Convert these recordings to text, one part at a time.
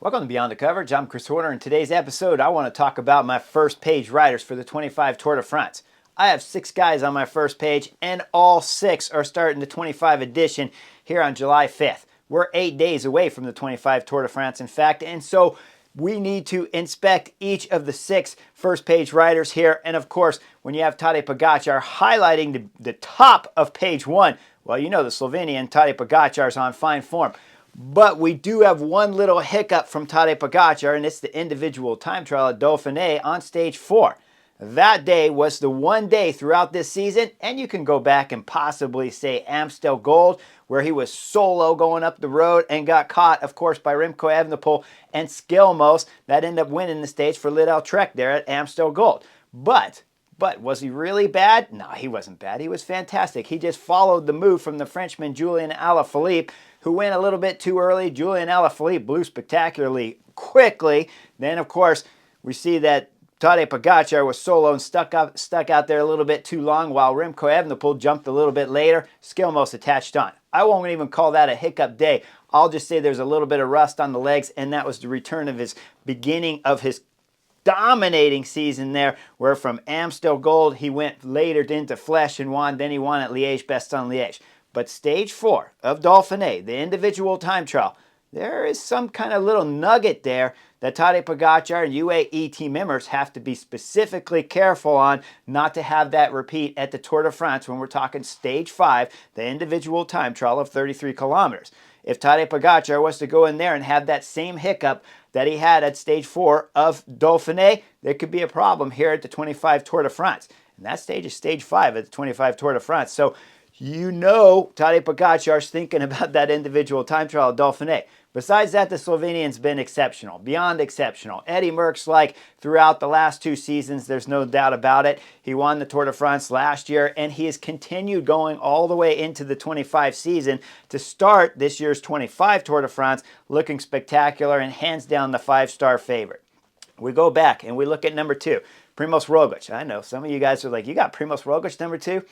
Welcome to Beyond the Coverage. I'm Chris Horner. In today's episode, I want to talk about my first page riders for the 25 Tour de France. I have 6 guys on my first page, and all 6 are starting the 25 edition here on July 5th. We're 8 days away from the 25 Tour de France, in fact, and so we need to inspect each of the 6 first page riders here. And of course, when you have Tadej Pogačar highlighting the top of page 1, well, you know the Slovenian Tadej Pogačar is on fine form. But we do have one little hiccup from Tadej Pogačar, and it's the individual time trial at Dauphiné on stage 4. That day was the one day throughout this season, and you can go back and possibly say Amstel Gold, where he was solo going up the road and got caught, of course, by Remco Evenepoel and Skilmos. That ended up winning the stage for Lidl-Trek there at Amstel Gold. But was he really bad? No, he wasn't bad. He was fantastic. He just followed the move from the Frenchman Julian Alaphilippe, who went a little bit too early. Julian Alaphilippe blew spectacularly quickly. Then, of course, we see that Tadej Pogačar was solo and stuck out there a little bit too long, while Remco Evenepoel jumped a little bit later. Skilmos attached on. I won't even call that a hiccup day. I'll just say there's a little bit of rust on the legs, and that was the return of his beginning of his dominating season there, where from Amstel Gold he went later into Flèche and won. Then he won at Liège-Bastogne-Liège. But stage 4 of Dauphiné, the individual time trial, there is some kind of little nugget there that Tadej Pogačar and UAE team members have to be specifically careful on not to have that repeat at the Tour de France when we're talking stage 5, the individual time trial of 33 kilometers. If Tadej Pogačar was to go in there and have that same hiccup that he had at stage 4 of Dauphiné, there could be a problem here at the 25 Tour de France. And that stage is stage 5 at the 25 Tour de France. So you know Tadej Pogačar's thinking about that individual time trial at Dauphiné. Besides that, the Slovenian's been exceptional, beyond exceptional. Eddie Merckx-like throughout the last 2 seasons, there's no doubt about it. He won the Tour de France last year, and he has continued going all the way into the 25 season to start this year's 25 Tour de France, looking spectacular and hands down the 5-star favorite. We go back and we look at number 2, Primož Roglič. I know some of you guys are like, you got Primož Roglič number 2?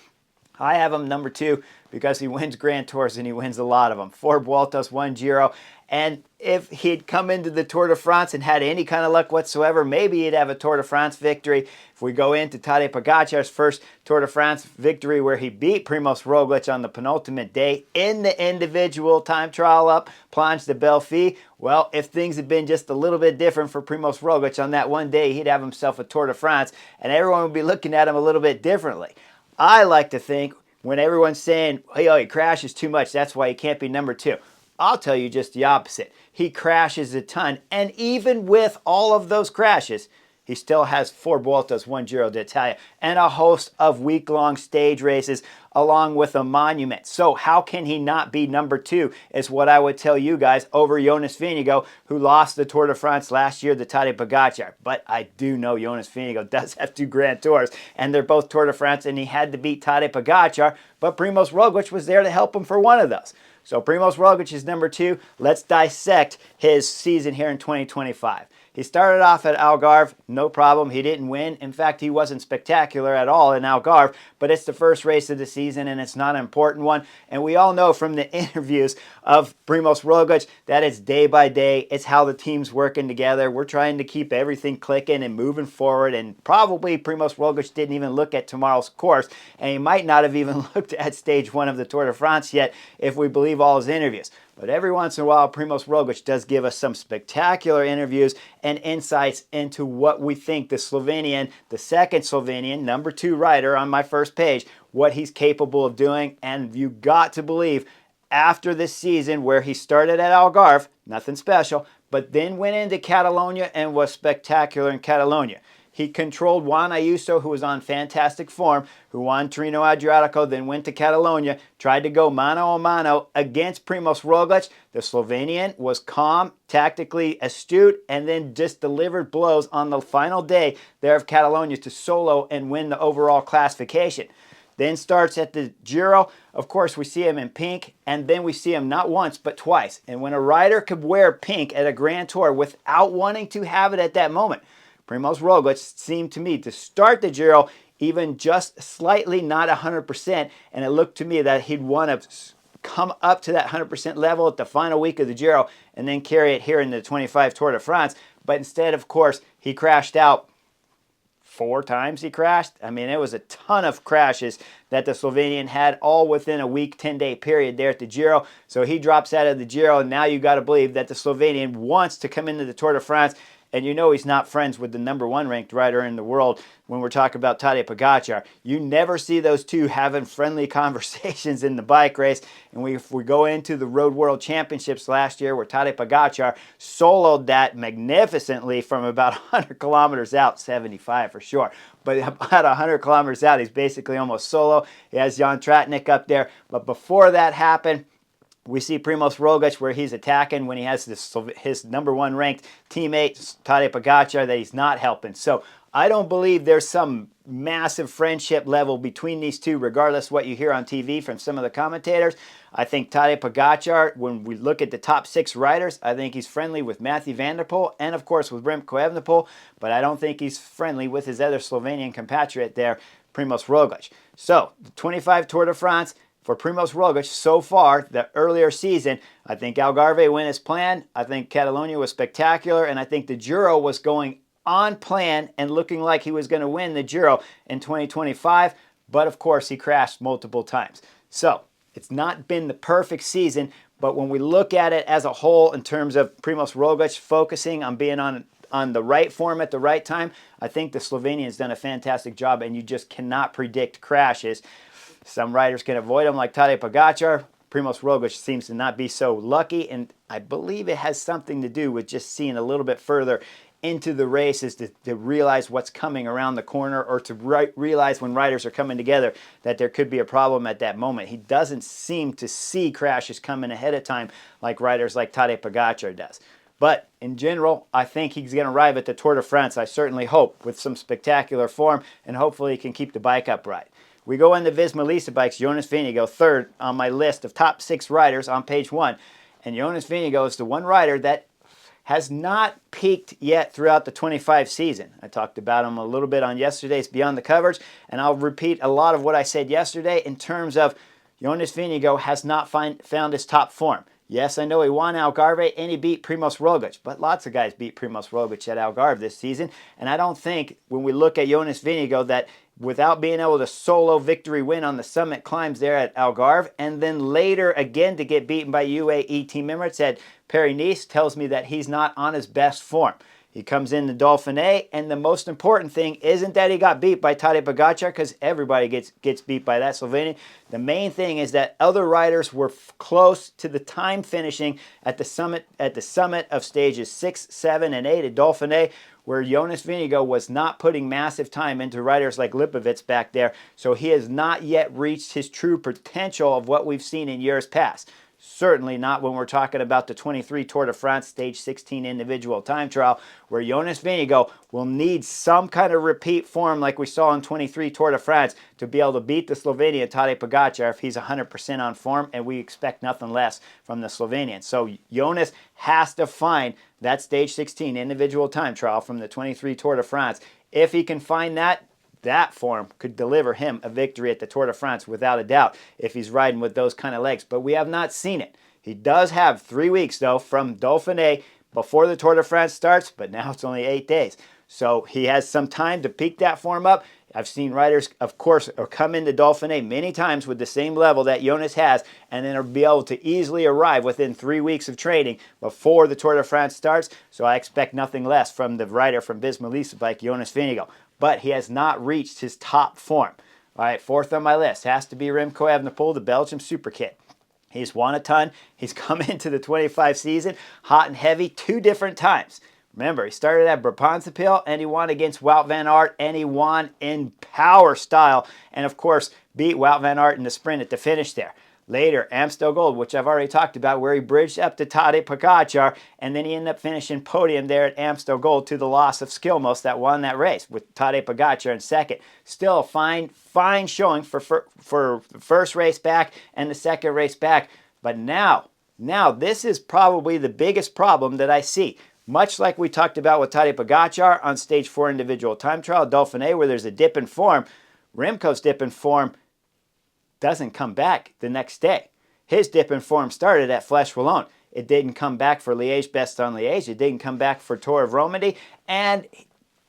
I have him number 2 because he wins Grand Tours and he wins a lot of them. 4 Vueltas, 1 Giro. And if he'd come into the Tour de France and had any kind of luck whatsoever, maybe he'd have a Tour de France victory. If we go into Tadej Pogačar's first Tour de France victory where he beat Primož Roglič on the penultimate day in the individual time trial up Planche de Belfi, well, if things had been just a little bit different for Primož Roglič on that one day, he'd have himself a Tour de France and everyone would be looking at him a little bit differently. I like to think when everyone's saying, hey, oh, he crashes too much, that's why he can't be number 2. I'll tell you just the opposite. He crashes a ton, and even with all of those crashes, he still has 4 Vueltas, 1 Giro d'Italia, and a host of week-long stage races along with a monument. So how can he not be number 2 is what I would tell you guys over Jonas Vingegaard, who lost the Tour de France last year to Tadej Pogačar. But I do know Jonas Vingegaard does have 2 Grand Tours, and they're both Tour de France, and he had to beat Tadej Pogačar, but Primož Roglič was there to help him for one of those. So Primož Roglič is number 2. Let's dissect his season here in 2025. He started off at Algarve, no problem. He didn't win. In fact, he wasn't spectacular at all in Algarve, but it's the first race of the season and it's not an important one. And we all know from the interviews of Primož Roglič that it's day by day. It's how the team's working together. We're trying to keep everything clicking and moving forward. And probably Primož Roglič didn't even look at tomorrow's course. And he might not have even looked at stage 1 of the Tour de France yet if we believe all his interviews. But every once in a while, Primož Roglič does give us some spectacular interviews and insights into what we think the Slovenian, the second Slovenian, number 2 rider on my first page, what he's capable of doing. And you got to believe after this season where he started at Algarve, nothing special, but then went into Catalonia and was spectacular in Catalonia. He controlled Juan Ayuso, who was on fantastic form, who won Tirreno Adriatico, then went to Catalonia, tried to go mano a mano against Primož Roglič. The Slovenian was calm, tactically astute, and then just delivered blows on the final day there of Catalonia to solo and win the overall classification. Then starts at the Giro. Of course, we see him in pink, and then we see him not once, but twice. And when a rider could wear pink at a Grand Tour without wanting to have it at that moment, Primož Roglič seemed to me to start the Giro even just slightly not 100%, and it looked to me that he'd want to come up to that 100% level at the final week of the Giro and then carry it here in the 25 Tour de France. But instead, of course, he crashed out 4 times. He crashed. I mean, it was a ton of crashes that the Slovenian had, all within a week, 10-day period there at the Giro. So he drops out of the Giro, and now you got to believe that the Slovenian wants to come into the Tour de France. And you know he's not friends with the #1 ranked rider in the world when we're talking about Tadej Pogačar. You never see those two having friendly conversations in the bike race. And if we go into the Road World Championships last year where Tadej Pogačar soloed that magnificently from about 100 kilometers out, 75 for sure. But about 100 kilometers out, he's basically almost solo. He has Jan Tratnik up there. But before that happened, we see Primož Roglič where he's attacking when he has his #1 ranked teammate, Tadej Pogačar, that he's not helping. So I don't believe there's some massive friendship level between these two, regardless of what you hear on TV from some of the commentators. I think Tadej Pogačar, when we look at the top 6 riders, I think he's friendly with Mathieu van der Poel and, of course, with Remco Evenepoel, but I don't think he's friendly with his other Slovenian compatriot there, Primož Roglič. So, the 25 Tour de France, for Primož Roglič, so far, the earlier season, I think Algarve went as planned. I think Catalonia was spectacular. And I think the Giro was going on plan and looking like he was going to win the Giro in 2025. But, of course, he crashed multiple times. So, it's not been the perfect season. But when we look at it as a whole in terms of Primož Roglič focusing on being on the right form at the right time, I think the Slovenian's done a fantastic job. And you just cannot predict crashes. Some riders can avoid them like Tadej Pogačar. Primož Roglič seems to not be so lucky, and I believe it has something to do with just seeing a little bit further into the races to realize what's coming around the corner, or to realize when riders are coming together that there could be a problem at that moment. He doesn't seem to see crashes coming ahead of time like riders like Tadej Pogačar does. But in general, I think he's going to arrive at the Tour de France, I certainly hope, with some spectacular form, and hopefully he can keep the bike upright. We go into Visma Lease Bikes, Jonas Vingegaard, third on my list of top 6 riders on page 1. And Jonas Vingegaard is the one rider that has not peaked yet throughout the 25 season. I talked about him a little bit on yesterday's Beyond the Coverage, and I'll repeat a lot of what I said yesterday in terms of Jonas Vingegaard has not found his top form. Yes, I know he won Algarve and he beat Primož Roglič, but lots of guys beat Primož Roglič at Algarve this season, and I don't think when we look at Jonas Vingegaard that without being able to solo victory win on the summit climbs there at Algarve, and then later again to get beaten by UAE team Emirates at Paris-Nice, tells me that he's not on his best form. He comes in the Dauphiné, and the most important thing isn't that he got beat by Tadej Pogačar, because everybody gets beat by that Slovenian. The main thing is that other riders were close to the time finishing at the summit of stages 6, 7, and 8 at Dauphiné, where Jonas Vingegaard was not putting massive time into riders like Lipovitz back there, so he has not yet reached his true potential of what we've seen in years past. Certainly not when we're talking about the 23 Tour de France Stage 16 individual time trial, where Jonas Vingegaard will need some kind of repeat form like we saw in 23 Tour de France to be able to beat the Slovenian Tadej Pogačar if he's 100% on form, and we expect nothing less from the Slovenian. So Jonas has to find that Stage 16 individual time trial from the 23 Tour de France. If he can find that form could deliver him a victory at the Tour de France without a doubt if he's riding with those kind of legs. But we have not seen it. He does have 3 weeks, though, from Dauphiné before the Tour de France starts, but now it's only 8 days. So he has some time to peak that form up. I've seen riders, of course, come into Dauphiné many times with the same level that Jonas has, and then be able to easily arrive within 3 weeks of training before the Tour de France starts. So I expect nothing less from the rider from Visma Lease Bike, Jonas Vingegaard. But he has not reached his top form. All right, fourth on my list has to be Remco Evenepoel, the Belgium super kid. He's won a ton. He's come into the 25 season hot and heavy 2 different times. Remember, he started at Brabantse and he won against Wout van Aert, and he won in power style, and of course beat Wout van Aert in the sprint at the finish there. Later, Amstel Gold, which I've already talked about, where he bridged up to Tadej Pogačar, and then he ended up finishing podium there at Amstel Gold to the loss of Skilmos that won that race with Tadej Pogačar in second. Still a fine showing for the first race back and the second race back. But now this is probably the biggest problem that I see. Much like we talked about with Tadej Pogačar on Stage 4 individual time trial, Dauphiné, where there's a dip in form, Remco's dip in form doesn't come back the next day. His dip in form started at Flèche Wallonne. It didn't come back for Liège-Bastogne-Liège. It didn't come back for Tour of Romandy. And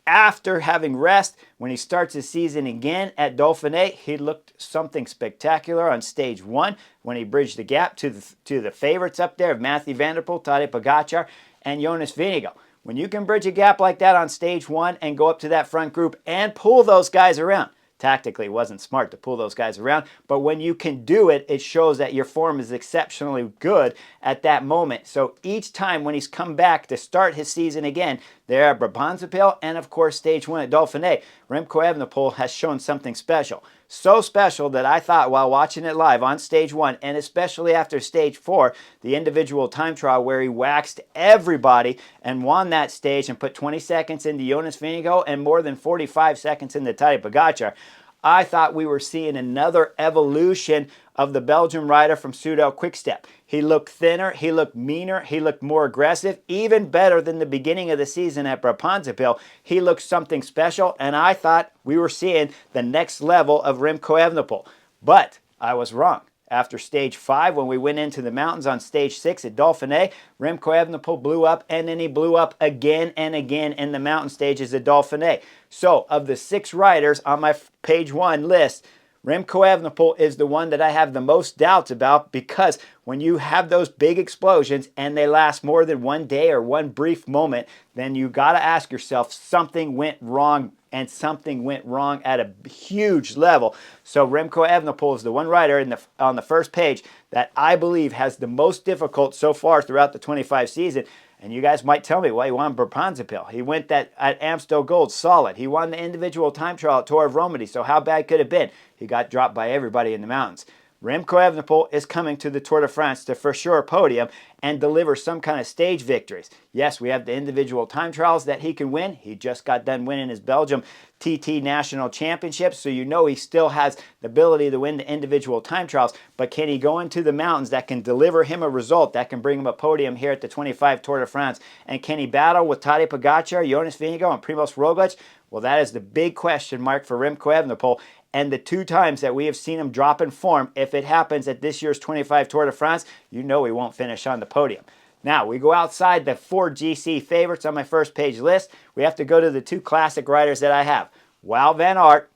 after having rest, when he starts his season again at Dauphiné, he looked something spectacular on stage 1 when he bridged the gap to the favorites up there of Mathieu van der Poel, Tadej Pogačar, and Jonas Vingegaard. When you can bridge a gap like that on stage 1 and go up to that front group and pull those guys around, tactically, it wasn't smart to pull those guys around, but when you can do it, it shows that your form is exceptionally good at that moment. So each time when he's come back to start his season again, there at Brabantse and of course stage 1 at Dauphiné, Remco Evenepoel has shown something special. So special that I thought while watching it live on stage 1, and especially after stage 4, the individual time trial where he waxed everybody and won that stage and put 20 seconds into Jonas Vingegaard and more than 45 seconds into Tadej Pogačar, I thought we were seeing another evolution of the Belgian rider from Soudal Quickstep. He looked thinner, he looked meaner, he looked more aggressive, even better than the beginning of the season at Brabantse. He looked something special, and I thought we were seeing the next level of Remco Evenepoel. But I was wrong. After stage 5, when we went into the mountains on stage 6 at Dauphiné, Remco Evenepoel blew up, and then he blew up again and again in the mountain stages at Dauphiné. So, of the 6 riders on my page 1 list, Remco Evenepoel is the one that I have the most doubts about, because when you have those big explosions and they last more than one day or one brief moment, then you got to ask yourself, something went wrong, and something went wrong at a huge level. So Remco Evenepoel is the one rider on the first page that I believe has the most difficult so far throughout the 25 season. And you guys might tell me, well, he won Brabantse. He went that at Amstel Gold, solid. He won the individual time trial at Tour of Romandy, so how bad could it have been? He got dropped by everybody in the mountains. Remco Evenepoel is coming to the Tour de France to for sure podium and deliver some kind of stage victories. Yes, we have the individual time trials that he can win. He just got done winning his Belgium TT National Championship, so you know he still has the ability to win the individual time trials, but can he go into the mountains that can deliver him a result, that can bring him a podium here at the 25 Tour de France? And can he battle with Tadej Pogačar, Jonas Vingegaard, and Primož Roglič? Well, that is the big question mark for Remco Evenepoel. And the 2 times that we have seen him drop in form, if it happens at this year's 25 Tour de France, you know he won't finish on the podium. Now, we go outside the 4 GC favorites on my first page list. We have to go to the 2 classic riders that I have, Wout van Aert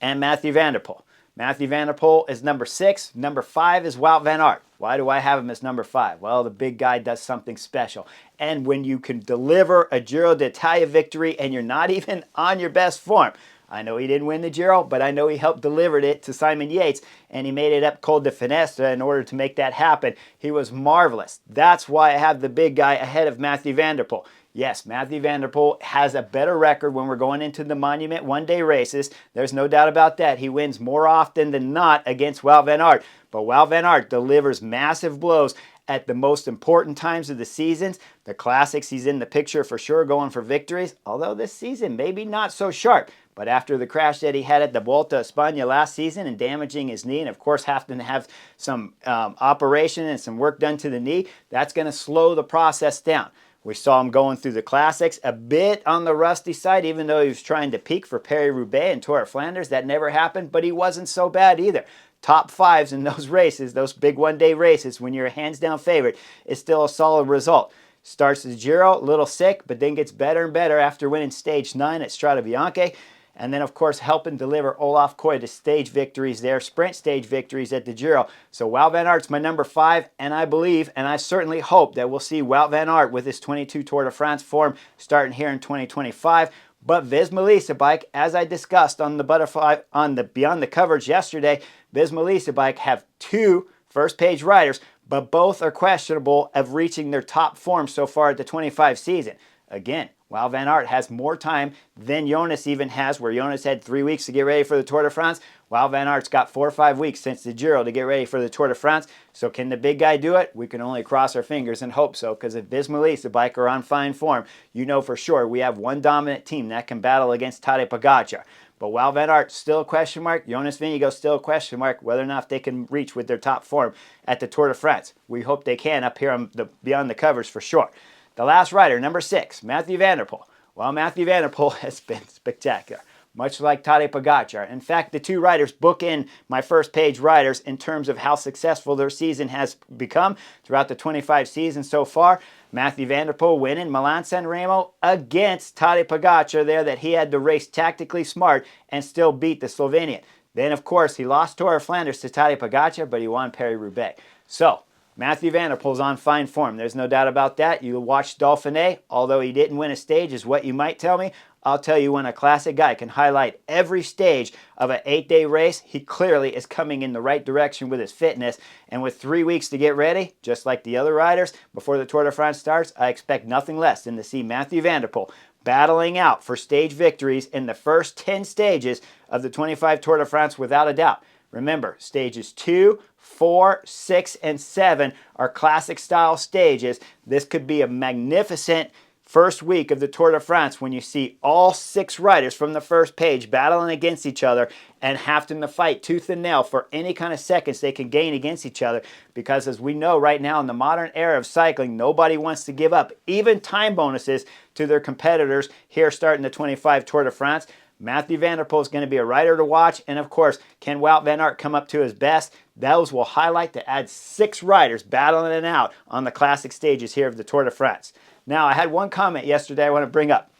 and Mathieu van der Poel. Mathieu van der Poel is number 6. Number 5 is Wout van Aert. Why do I have him as number 5? Well, the big guy does something special. And when you can deliver a Giro d'Italia victory and you're not even on your best form, I know he didn't win the Giro, but I know he helped deliver it to Simon Yates, and he made it up Col de Finestre in order to make that happen. He was marvelous. That's why I have the big guy ahead of Mathieu van der Poel. Yes, Mathieu van der Poel has a better record when we're going into the Monument one-day races. There's no doubt about that. He wins more often than not against Wout van Aert. But Wout van Aert delivers massive blows at the most important times of the seasons. The classics, he's in the picture for sure, going for victories. Although this season, maybe not so sharp. But after the crash that he had at the Vuelta a España last season and damaging his knee, and of course having to have some operation and some work done to the knee, that's going to slow the process down. We saw him going through the classics a bit on the rusty side, even though he was trying to peak for Paris-Roubaix and Tour of Flanders. That never happened, but he wasn't so bad either. Top 5s in those races, those big one-day races, when you're a hands-down favorite, is still a solid result. Starts the Giro, a little sick, but then gets better and better after winning stage 9 at Strade Bianche. And then, of course, helping deliver Olaf Koy to stage victories there, sprint stage victories at the Giro. So Wout van Aert's my number 5, and I believe, and I certainly hope, that we'll see Wout van Aert with his 22 Tour de France form starting here in 2025. But Visma Lease Bike, as I discussed on the butterfly, on the Beyond the coverage yesterday, Visma Lease Bike have 2 first-page riders, but both are questionable of reaching their top form so far at the 25 season. Again, Wout van Aert has more time than Jonas even has, where Jonas had 3 weeks to get ready for the Tour de France. Wout van Aert's got 4 or 5 weeks since the Giro to get ready for the Tour de France. So can the big guy do it? We can only cross our fingers and hope so, because if Visma Lease Bike are on fine form, you know for sure we have one dominant team that can battle against Tadej Pogačar. But Wout van Aert still a question mark. Jonas Vingegaard still a question mark, whether or not they can reach with their top form at the Tour de France. We hope they can up here on the Beyond the Covers for sure. The last rider, number 6, Mathieu van der Poel. Well, Mathieu van der Poel has been spectacular. much like Tadej Pogačar. In fact, the two riders book in my first page riders in terms of how successful their season has become throughout the 25 seasons so far. Matthew Van Der Poel winning Milan-San Remo against Tadej Pogačar there, that he had to race tactically smart and still beat the Slovenian. Then, of course, he lost Tour of Flanders to Tadej Pogačar, but he won Paris-Roubaix. So, Matthew Van Der Poel's on fine form. There's no doubt about that. You watched Dauphiné, although he didn't win a stage, is what you might tell me. I'll tell you, when a classic guy can highlight every stage of an 8-day race, he clearly is coming in the right direction with his fitness. And with 3 weeks to get ready, just like the other riders, before the Tour de France starts, I expect nothing less than to see Matthew Van Der Poel battling out for stage victories in the first 10 stages of the 25 Tour de France without a doubt. Remember, stages 2, 4, 6, and 7 are classic style stages. This could be a magnificent first week of the Tour de France when you see all 6 riders from the first page battling against each other and having to fight tooth and nail for any kind of seconds they can gain against each other. Because as we know right now in the modern era of cycling, nobody wants to give up even time bonuses to their competitors here starting the 25 Tour de France. Matthew Van Der Poel is going to be a rider to watch, and of course, can Wout van Aert come up to his best? Those will highlight to add 6 riders battling it out on the classic stages here of the Tour de France. Now, I had one comment yesterday I want to bring up.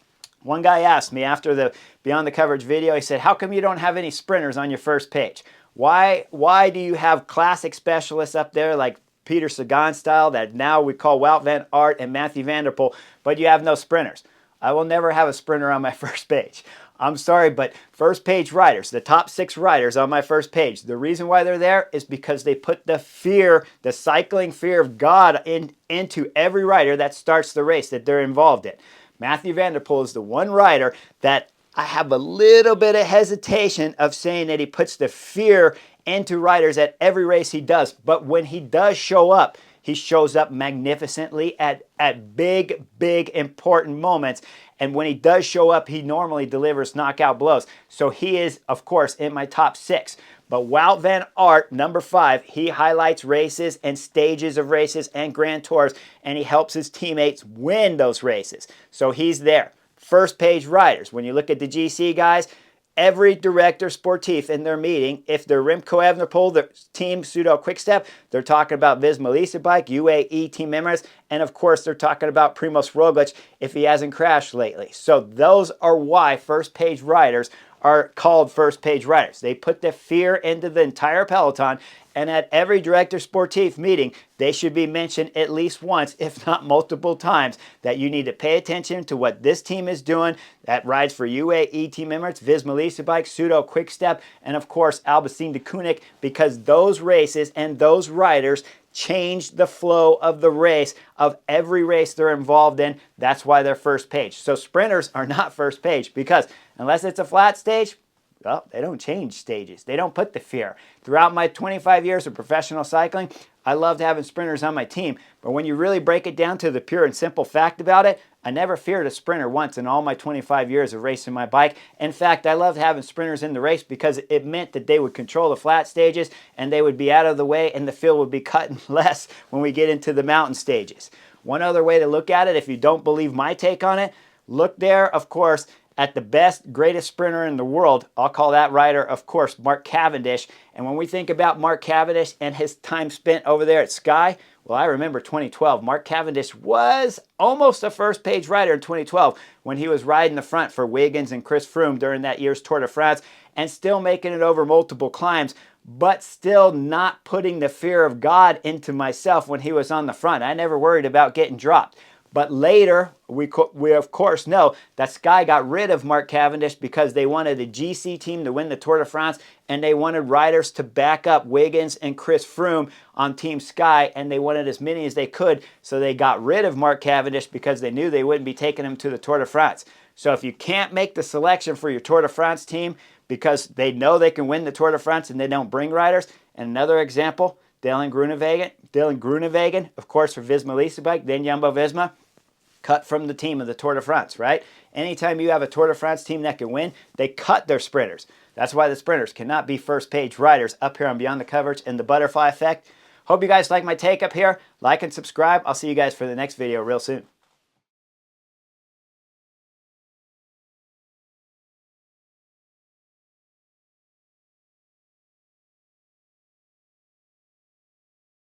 One guy asked me after the Beyond the Coverage video, he said, how come you don't have any sprinters on your first page? Why do you have classic specialists up there like Peter Sagan style that now we call Wout van Aert and Matthew Van Der Poel, but you have no sprinters? I will never have a sprinter on my first page. I'm sorry, but first page riders, the top 6 riders on my first page, the reason why they're there is because they put the fear, the cycling fear of God into every rider that starts the race that they're involved in. Matthew Van Der Poel is the one rider that I have a little bit of hesitation of saying that he puts the fear into riders at every race he does. But when he does show up, he shows up magnificently at big, important moments. And when he does show up, he normally delivers knockout blows. So he is, of course, in my top 6. But Wout van Aert, number 5, he highlights races and stages of races and Grand Tours, and he helps his teammates win those races. So he's there. First page riders. When you look at the GC guys, every director sportif in their meeting, if they're Remco Evenepoel, the team Pseudo Quickstep, they're talking about Visma Lease Bike, UAE Team Emirates, and of course they're talking about Primož Roglič if he hasn't crashed lately. So those are why first page riders are called first page riders. They put the fear into the entire peloton, and at every director sportif meeting, they should be mentioned at least once, if not multiple times, that you need to pay attention to what this team is doing. That rides for UAE Team Emirates, Visma Lease Bike, Pseudo Quickstep, and of course Alpecin de Koenig, because those races and those riders change the flow of the race, of every race they're involved in. That's why they're first page. So sprinters are not first page, because unless it's a flat stage, well, they don't change stages. They don't put the fear. Throughout my 25 years of professional cycling, I loved having sprinters on my team. But when you really break it down to the pure and simple fact about it, I never feared a sprinter once in all my 25 years of racing my bike. In fact, I loved having sprinters in the race because it meant that they would control the flat stages and they would be out of the way and the field would be cutting less when we get into the mountain stages. One other way to look at it, if you don't believe my take on it, look there, of course, at the best, greatest sprinter in the world. I'll call that rider, of course, Mark Cavendish. And when we think about Mark Cavendish and his time spent over there at Sky, well, I remember 2012. Mark Cavendish was almost a first-page rider in 2012 when he was riding the front for Wiggins and Chris Froome during that year's Tour de France and still making it over multiple climbs, but still not putting the fear of God into myself when he was on the front. I never worried about getting dropped. But later, we of course know that Sky got rid of Mark Cavendish because they wanted a GC team to win the Tour de France, and they wanted riders to back up Wiggins and Chris Froome on Team Sky, and they wanted as many as they could, so they got rid of Mark Cavendish because they knew they wouldn't be taking him to the Tour de France. So if you can't make the selection for your Tour de France team because they know they can win the Tour de France and they don't bring riders, and another example, Dylan Groenewegen, of course, for Visma Lease Bike, then Jumbo-Visma, cut from the team of the Tour de France, right? Anytime you have a Tour de France team that can win, they cut their sprinters. That's why the sprinters cannot be first-page riders up here on Beyond the Coverage and the Butterfly Effect. Hope you guys like my take up here. Like and subscribe. I'll see you guys for the next video real soon.